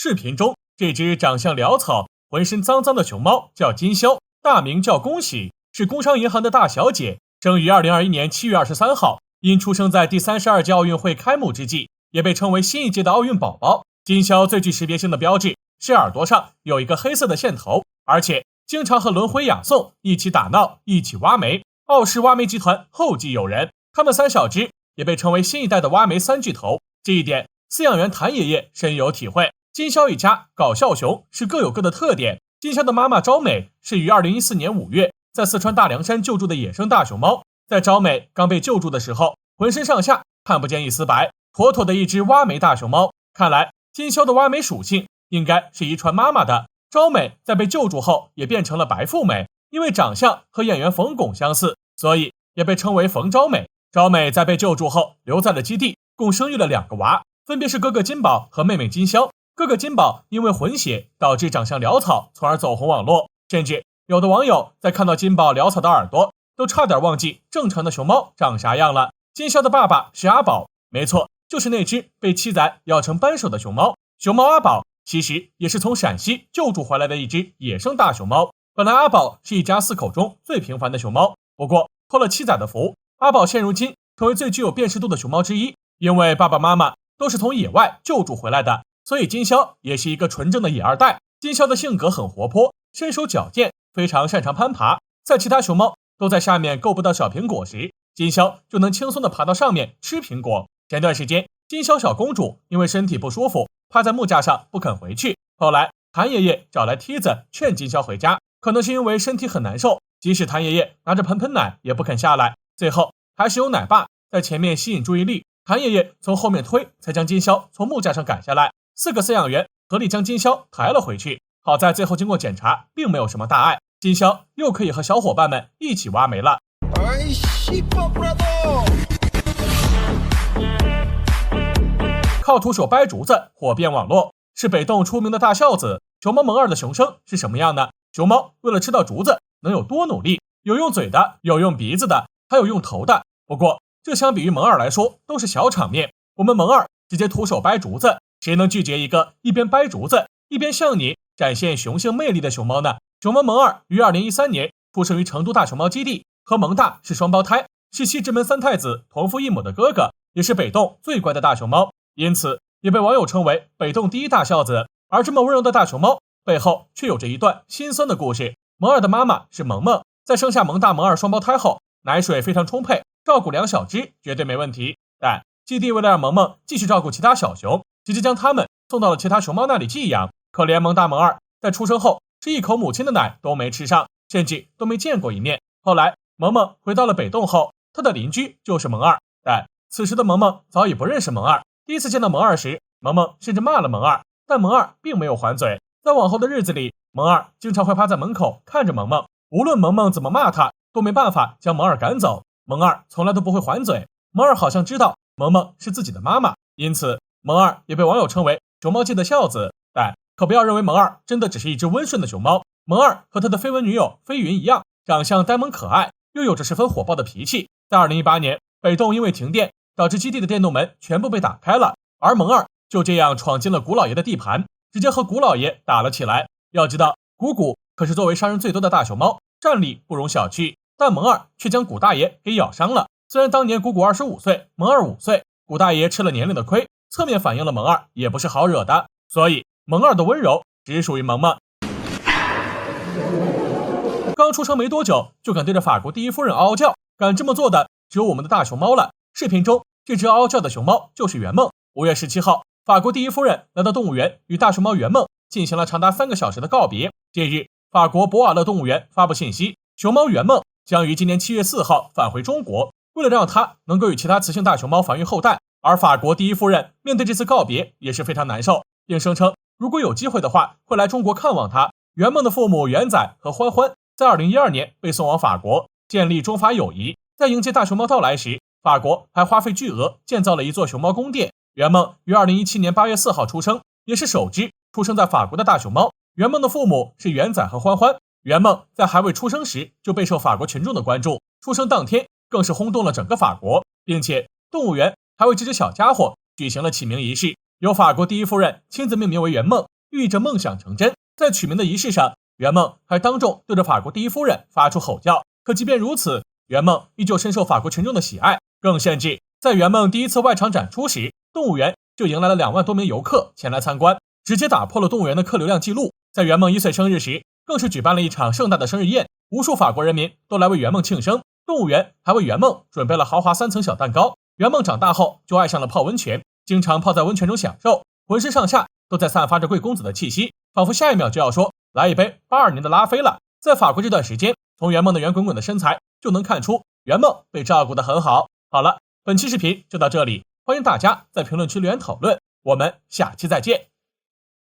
视频中，这只长相潦草、浑身脏脏的熊猫叫金宵，大名叫恭喜，是工商银行的大小姐，生于2021年7月23号。因出生在第32届奥运会开幕之际，也被称为新一届的奥运宝宝。金宵最具识别性的标志是耳朵上有一个黑色的线头，而且经常和轮回雅颂一起打闹，一起挖煤。奥氏挖煤集团后继有人，他们3小只也被称为新一代的挖煤3巨头。这一点，饲养员谭爷爷深有体会。金宵一家搞笑熊是各有各的特点。金宵的妈妈昭美是于2014年5月在四川大凉山救助的野生大熊猫。在昭美刚被救助的时候，浑身上下看不见一丝白，妥妥的一只挖煤大熊猫。看来金宵的挖煤属性应该是遗传妈妈的。昭美在被救助后也变成了白富美，因为长相和演员冯巩相似，所以也被称为冯昭美。昭美在被救助后留在了基地，共生育了2个娃，分别是哥哥金宝和妹妹金宵。哥哥金宝因为混血导致长相潦草，从而走红网络，甚至有的网友在看到金宝潦草的耳朵都差点忘记正常的熊猫长啥样了。金宵的爸爸是阿宝，没错，就是那只被七仔咬成扳手的熊猫。熊猫阿宝其实也是从陕西救助回来的一只野生大熊猫。本来阿宝是一家4口中最平凡的熊猫，不过托了七仔的福，阿宝现如今成为最具有辨识度的熊猫之一。因为爸爸妈妈都是从野外救助回来的，所以金宵也是一个纯正的野二代。金宵的性格很活泼，身手矫健，非常擅长攀爬。在其他熊猫都在下面够不到小苹果时，金宵就能轻松地爬到上面吃苹果。前段时间，金宵小公主因为身体不舒服，趴在木架上不肯回去。后来谭爷爷找来梯子劝金宵回家，可能是因为身体很难受，即使谭爷爷拿着盆奶也不肯下来。最后还是有奶爸在前面吸引注意力，谭爷爷从后面推，才将金宵从木架上赶下来。4个饲养员合力将金宵抬了回去。好在最后经过检查，并没有什么大碍，金宵又可以和小伙伴们一起挖煤了。靠徒手掰竹子火遍网络，是北洞出名的大孝子。熊猫萌二的熊生是什么样呢？熊猫为了吃到竹子能有多努力？有用嘴的，有用鼻子的，还有用头的。不过这相比于萌二来说都是小场面。我们萌二直接徒手掰竹子，谁能拒绝一个一边掰竹子一边向你展现雄性魅力的熊猫呢？熊猫萌二于2013年出生于成都大熊猫基地，和萌大是双胞胎，是西直门3太子同父异母的哥哥，也是北洞最乖的大熊猫，因此也被网友称为北洞第1大孝子。而这么温柔的大熊猫背后却有着一段心酸的故事。萌二的妈妈是萌萌，在生下萌大萌二双胞胎后，奶水非常充沛，照顾2小只绝对没问题。但基地为了让萌萌继续照顾其他小熊，直接将它们送到了其他熊猫那里寄养。可怜萌大萌二在出生后是一口母亲的奶都没吃上，甚至都没见过一面。后来萌萌回到了北洞后，他的邻居就是萌二，但此时的萌萌早已不认识萌二。第一次见到萌二时，萌萌甚至骂了萌二，但萌二并没有还嘴。在往后的日子里，萌二经常会趴在门口看着萌萌，无论萌萌怎么骂他，都没办法将萌二赶走。萌二从来都不会还嘴，萌二好像知道萌萌是自己的妈妈，因此萌二也被网友称为熊猫界的孝子。但可不要认为萌二真的只是一只温顺的熊猫，萌二和他的绯闻女友飞云一样，长相呆萌可爱，又有着十分火爆的脾气。在2018年，北洞因为停电导致基地的电动门全部被打开了，而萌二就这样闯进了古老爷的地盘，直接和古老爷打了起来。要知道古古可是作为杀人最多的大熊猫，战力不容小觑，但萌二却将古大爷给咬伤了。虽然当年古古25岁，萌二5岁，古大爷吃了年龄的亏，侧面反映了萌二也不是好惹的，所以萌二的温柔只属于萌萌。刚出生没多久就敢对着法国第一夫人嗷嗷叫，敢这么做的只有我们的大熊猫了。视频中这只嗷嗷叫的熊猫就是圆梦。5月17号，法国第一夫人来到动物园，与大熊猫圆梦进行了长达3个小时的告别。这日，法国博瓦勒动物园发布信息，熊猫圆梦将于今年7月4号返回中国，为了让它能够与其他雌性大熊猫繁育后代。而法国第一夫人面对这次告别也是非常难受，并声称如果有机会的话会来中国看望它。圆梦的父母圆仔和欢欢在2012年被送往法国，建立中法友谊。在迎接大熊猫到来时，法国还花费巨额建造了一座熊猫宫殿。圆梦于2017年8月4号出生，也是首只出生在法国的大熊猫。圆梦的父母是圆仔和欢欢。圆梦在还未出生时就备受法国群众的关注，出生当天更是轰动了整个法国，并且动物园还为这只小家伙举行了起名仪式。由法国第一夫人亲自命名为圆梦，寓意着梦想成真。在取名的仪式上，圆梦还当众对着法国第一夫人发出吼叫。可即便如此，圆梦依旧深受法国群众的喜爱。更甚至，在圆梦第一次外场展出时，动物园就迎来了2万多名游客前来参观，直接打破了动物园的客流量记录。在圆梦1岁生日时，更是举办了一场盛大的生日宴，无数法国人民都来为圆梦庆生。动物园还为圆梦准备了豪华3层小蛋糕。圆梦长大后就爱上了泡温泉，经常泡在温泉中享受，浑身上下都在散发着贵公子的气息，仿佛下一秒就要说来一杯82年的拉菲了。在法国这段时间，从圆梦的圆滚滚的身材就能看出圆梦被照顾得很好。好了，本期视频就到这里，欢迎大家在评论区留言讨论，我们下期再见。